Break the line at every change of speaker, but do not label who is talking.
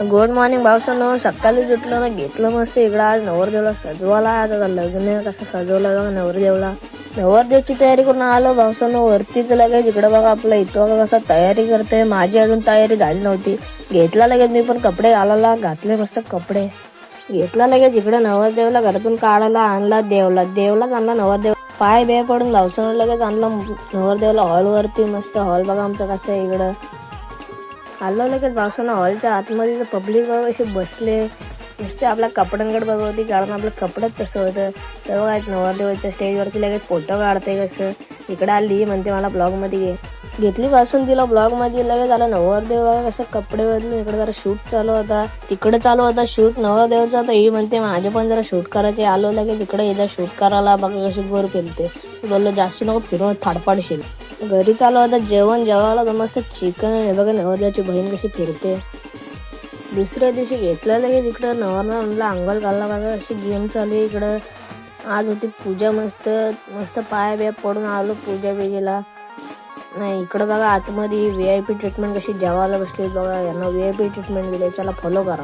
Good morning भाऊसानो. सकाळी उठलं ना, घेतलं मस्त इकडं आज नवरदेवला सजवायला. आता लग्न कसं सजवलं बघा नवरदेवला. नवरदेवची तयारी करून आलो भाऊसानो वरतीच. लगेच इकडं बघा आपलं इथं बघा कसं तयारी करते. माझी अजून तयारी झाली नव्हती. घेतला लगेच मी पण कपडे घालायला, घातले मस्त कपडे घेतला. लगेच इकडं नवरदेवला घरातून काढायला आणला. देवलाच आणला नवरदेव. पाय बे पडून भाऊसानो लगेच आणला नवरदेवला हॉलवरती. मस्त हॉल बघा आमचं कसं आहे इकडं. आलो लगेच भाऊसानो हॉलच्या आतमध्ये. पब्लिक बघा असे बसले नुसते आपल्या कपड्यांकडे बघत होती, कारण आपलं कपडंच तसं होतं. तर बघा नवरदेवाच्या स्टेजवरती लगेच फोटो काढते कसं. इकडं आली म्हणते मला ब्लॉगमध्ये घेतली पासून तिला ब्लॉगमध्ये. लगेच आलं नवरदेव बघा कसं कपडे बदलून. इकडे जरा शूट चालू होता, तिकडे चालू होता शूट नवरदेवचा. तर ही म्हणते माझे पण जरा शूट करायचे. आलो लगेच इकडे एकदा शूट करायला. बघा कशी वर फिरते. बोललो जास्त नको फिरून थाडपाडशील. घरी चालू होता जेवण. जेवायला तर मस्त चिकन आहे बघा. नवरदेवाची बहीण कशी फिरते. दुसऱ्या दिवशी घेतलं लगेच इकडं नवरला म्हणला अंघोळ घालला बघा. अशी गेम चालू आहे इकडं. आज होती पूजा. मस्त मस्त पाय बिया पडून आलो पूजा बिजेला. नाही इकडं बघा आतमध्ये VIP ट्रीटमेंट कशी जेवायला बसली बघा. यांना VIP ट्रीटमेंट दिली. चला फॉलो करा.